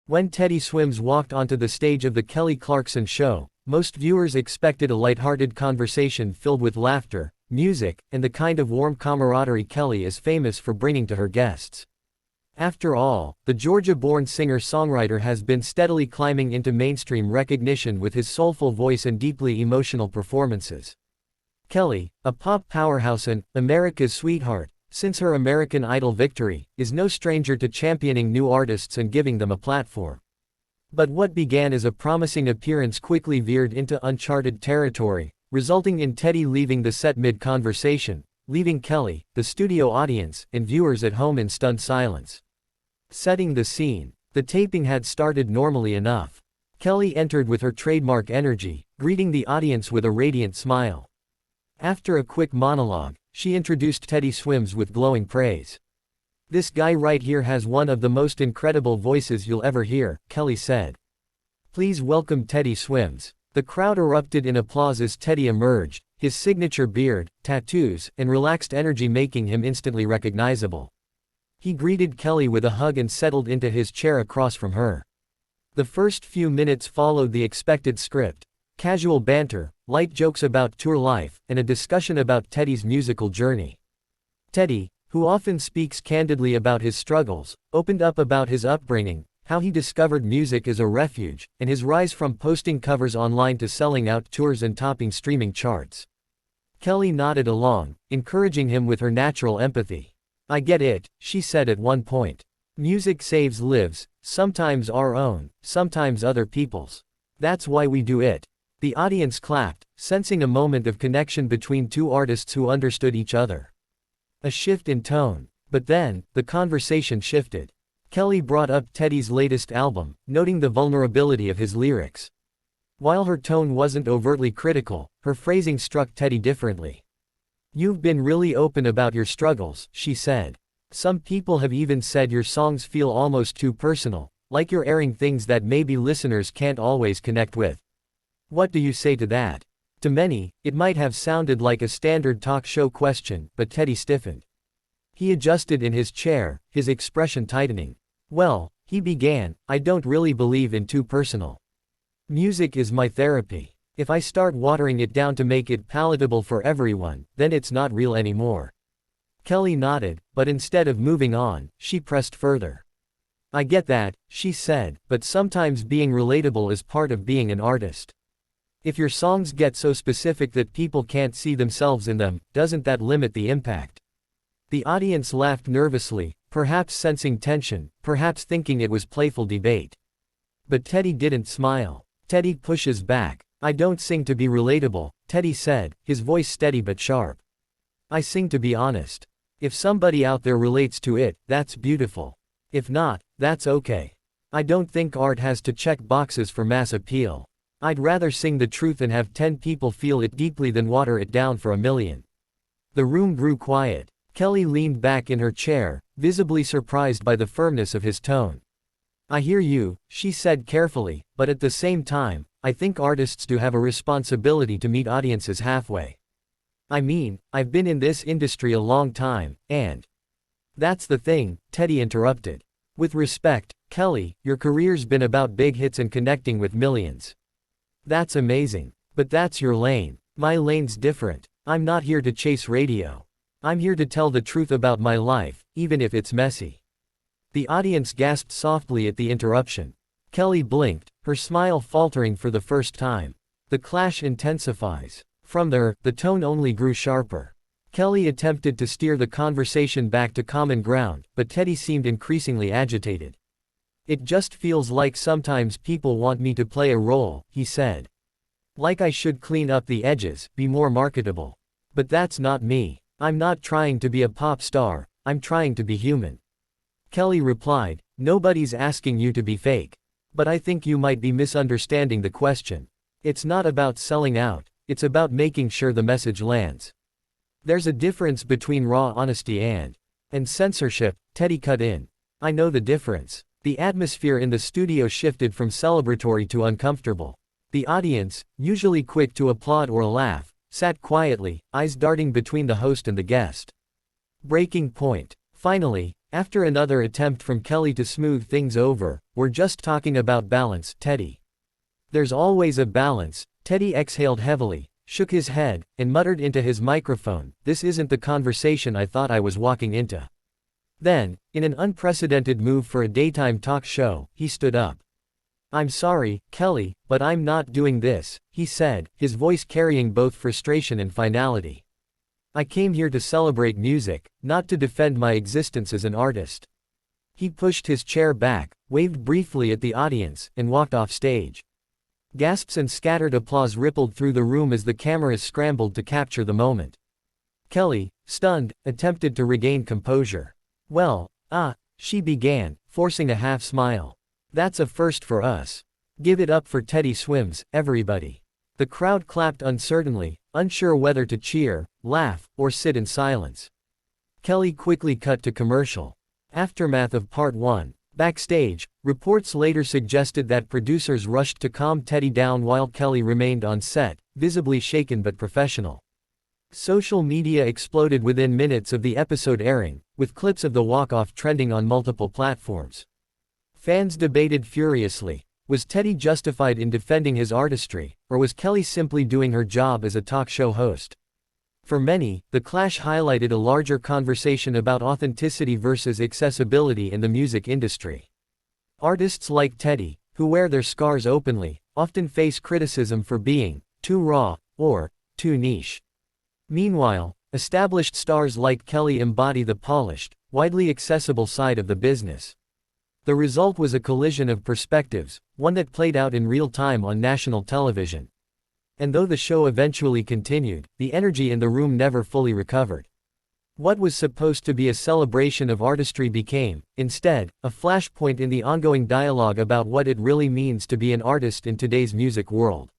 When Teddy Swims walked onto the stage of the Kelly Clarkson show, most viewers expected a lighthearted conversation filled with laughter, music, and the kind of warm camaraderie Kelly is famous for bringing to her guests. After all, the Georgia-born singer-songwriter has been steadily climbing into mainstream recognition with his soulful voice and deeply emotional performances. Kelly, a pop powerhouse and America's sweetheart, since her American Idol victory, is no stranger to championing new artists and giving them a platform. But what began as a promising appearance quickly veered into uncharted territory, resulting in Teddy leaving the set mid-conversation, leaving Kelly, the studio audience, and viewers at home in stunned silence. Setting the scene, the taping had started normally enough. Kelly entered with her trademark energy, greeting the audience with a radiant smile. After a quick monologue, she introduced Teddy Swims with glowing praise. "This guy right here has one of the most incredible voices you'll ever hear," Kelly said. "Please welcome Teddy Swims." The crowd erupted in applause as Teddy emerged, his signature beard, tattoos, and relaxed energy making him instantly recognizable. He greeted Kelly with a hug and settled into his chair across from her. The first few minutes followed the expected script: casual banter, light jokes about tour life, and a discussion about Teddy's musical journey. Teddy, who often speaks candidly about his struggles, opened up about his upbringing, how he discovered music as a refuge, and his rise from posting covers online to selling out tours and topping streaming charts. Kelly nodded along, encouraging him with her natural empathy. "I get it," she said at one point. "Music saves lives, sometimes our own, sometimes other people's. That's why we do it." The audience clapped, sensing a moment of connection between two artists who understood each other. A shift in tone. But then, the conversation shifted. Kelly brought up Teddy's latest album, noting the vulnerability of his lyrics. While her tone wasn't overtly critical, her phrasing struck Teddy differently. "You've been really open about your struggles," she said. "Some people have even said your songs feel almost too personal, like you're airing things that maybe listeners can't always connect with. What do you say to that?" To many, it might have sounded like a standard talk show question, but Teddy stiffened. He adjusted in his chair, his expression tightening. "Well," he began, "I don't really believe in too personal. Music is my therapy. If I start watering it down to make it palatable for everyone, then it's not real anymore." Kelly nodded, but instead of moving on, she pressed further. "I get that," she said, "but sometimes being relatable is part of being an artist. If your songs get so specific that people can't see themselves in them, doesn't that limit the impact?" The audience laughed nervously, perhaps sensing tension, perhaps thinking it was playful debate. But Teddy didn't smile. Teddy pushes back. "I don't sing to be relatable," Teddy said, his voice steady but sharp. "I sing to be honest. If somebody out there relates to it, that's beautiful. If not, that's okay. I don't think art has to check boxes for mass appeal. I'd rather sing the truth and have 10 people feel it deeply than water it down for 1,000,000. The room grew quiet. Kelly leaned back in her chair, visibly surprised by the firmness of his tone. "I hear you," she said carefully, "but at the same time, I think artists do have a responsibility to meet audiences halfway. I mean, I've been in this industry a long time, and—" "That's the thing," Teddy interrupted. "With respect, Kelly, your career's been about big hits and connecting with millions. That's amazing. But that's your lane. My lane's different. I'm not here to chase radio. I'm here to tell the truth about my life, even if it's messy." The audience gasped softly at the interruption. Kelly blinked, her smile faltering for the first time. The clash intensifies. From there, the tone only grew sharper. Kelly attempted to steer the conversation back to common ground, but Teddy seemed increasingly agitated. "It just feels like sometimes people want me to play a role," he said. "Like I should clean up the edges, be more marketable. But that's not me. I'm not trying to be a pop star, I'm trying to be human." Kelly replied, "Nobody's asking you to be fake. But I think you might be misunderstanding the question. It's not about selling out, it's about making sure the message lands. There's a difference between raw honesty and censorship." Teddy cut in. "I know the difference." The atmosphere in the studio shifted from celebratory to uncomfortable. The audience, usually quick to applaud or laugh, sat quietly, eyes darting between the host and the guest. Breaking point. Finally, After another attempt from Kelly to smooth things over, "We're just talking about balance, Teddy. There's always a balance." Teddy exhaled heavily, shook his head, and muttered into his microphone, "This isn't the conversation I thought I was walking into." Then, in an unprecedented move for a daytime talk show, he stood up. "I'm sorry, Kelly, but I'm not doing this," he said, his voice carrying both frustration and finality. "I came here to celebrate music, not to defend my existence as an artist." He pushed his chair back, waved briefly at the audience, and walked off stage. Gasps and scattered applause rippled through the room as the cameras scrambled to capture the moment. Kelly, stunned, attempted to regain composure. "Well, she began, forcing a half smile. "That's a first for us. Give it up for Teddy Swims, everybody." The crowd clapped uncertainly, unsure whether to cheer, laugh, or sit in silence. Kelly quickly cut to commercial. Aftermath of Part 1. Backstage, reports later suggested that producers rushed to calm Teddy down while Kelly remained on set, visibly shaken but professional. Social media exploded within minutes of the episode airing, with clips of the walk-off trending on multiple platforms. Fans debated furiously. Was Teddy justified in defending his artistry, or was Kelly simply doing her job as a talk show host? For many, the clash highlighted a larger conversation about authenticity versus accessibility in the music industry. Artists like Teddy, who wear their scars openly, often face criticism for being too raw or too niche. Meanwhile, established stars like Kelly embody the polished, widely accessible side of the business. The result was a collision of perspectives, one that played out in real time on national television. And though the show eventually continued, the energy in the room never fully recovered. What was supposed to be a celebration of artistry became, instead, a flashpoint in the ongoing dialogue about what it really means to be an artist in today's music world.